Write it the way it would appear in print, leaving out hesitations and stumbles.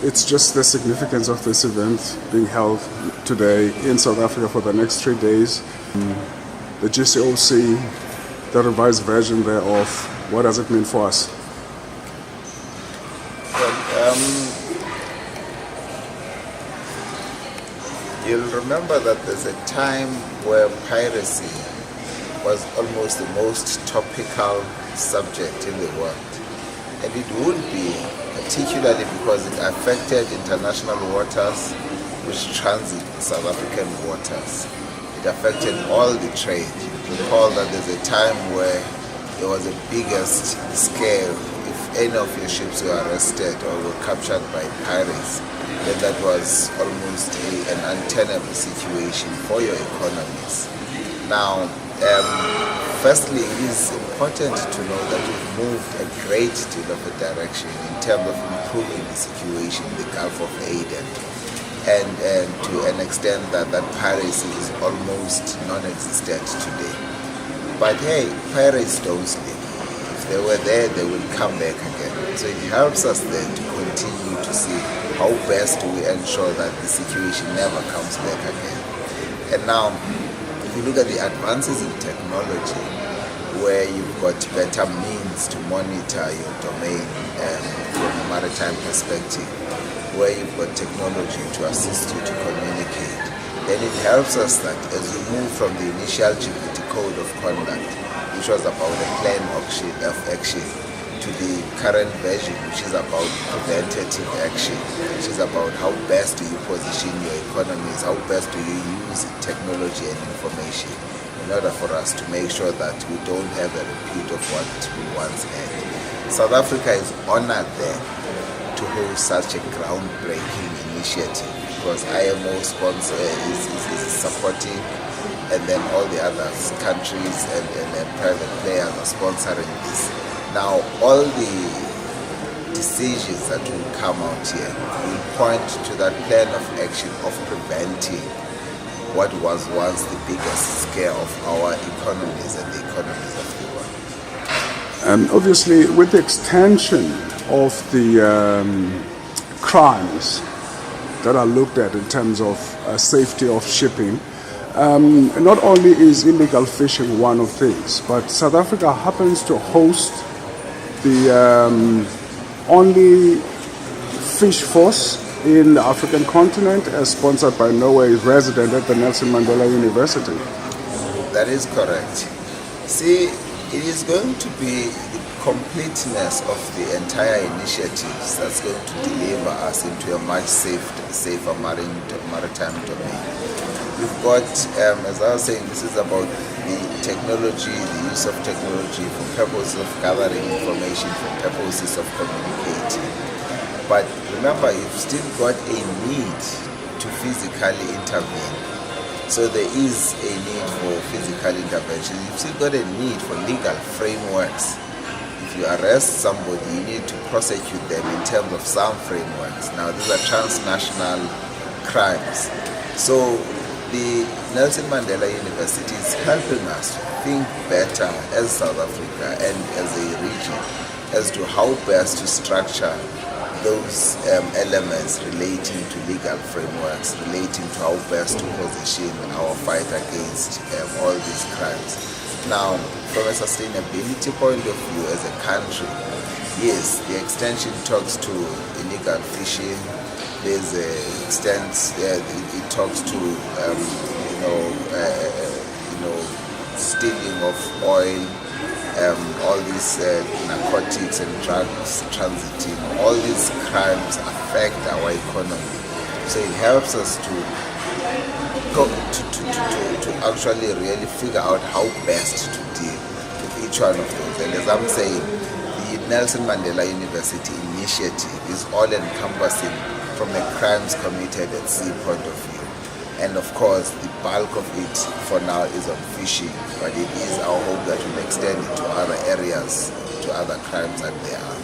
it's just the significance of this event being held today in South Africa for the next 3 days. The GCoC, the revised version thereof, what does it mean for us? You'll remember that there's a time where piracy was almost the most topical subject in the world. And it would be, particularly because it affected international waters which transit South African waters. It affected all the trade. You recall that there's a time where there was the biggest scale. If any of your ships were arrested or were captured by pirates, then that was almost an untenable situation for your economies. Now, firstly, it is important to know that we've moved a great deal of a direction in terms of improving the situation in the Gulf of Aden, and to an extent that piracy is almost non-existent today. But hey, pirates don't sleep. If they were there, they will come back again. So it helps us then to continue to see how best do we ensure that the situation never comes back again. And now, if you look at the advances in technology, where you've got better means to monitor your domain from a maritime perspective, where you've got technology to assist you to communicate, then it helps us that as you move from the initial GPT code of conduct, which was about a plan of action, to the current version, which is about preventative action, which is about how best do you position your economies, how best do you use technology and information in order for us to make sure that we don't have a repeat of what we once had. South Africa is honored then to host such a groundbreaking initiative because IMO sponsor is supporting, and then all the other countries and private players are sponsoring this. Now, all the decisions that will come out here will point to that plan of action of preventing what was once the biggest scare of our economies and the economies of the world. Obviously, with the extension of the crimes that are looked at in terms of safety of shipping, not only is illegal fishing one of things, but South Africa happens to host the only fish force in the African continent, as sponsored by Norway, resident at the Nelson Mandela University. That is correct. See, it is going to be the completeness of the entire initiatives that's going to deliver us into a much safer maritime domain. We've got, as I was saying, this is about the technology, the use of technology for purposes of gathering information, for purposes of communicating. But remember, you've still got a need to physically intervene. So there is a need for physical intervention. You've still got a need for legal frameworks. If you arrest somebody, you need to prosecute them in terms of some frameworks. Now, these are transnational crimes. So the Nelson Mandela University is helping us to think better as South Africa and as a region as to how best to structure those elements relating to legal frameworks, relating to how best to position our fight against all these crimes. Now, from a sustainability point of view as a country, yes, the extension talks to illegal fishing. There's an extent it talks to stealing of oil, all these narcotics and drugs transiting. All these crimes affect our economy, so it helps us to actually really figure out how best to deal with each one of those. And as I'm saying, the Nelson Mandela University initiative is all-encompassing from a crimes committed at sea point of view. And of course, the bulk of it for now is on fishing, but it is our hope that we'll extend it to other areas, to other crimes that there are.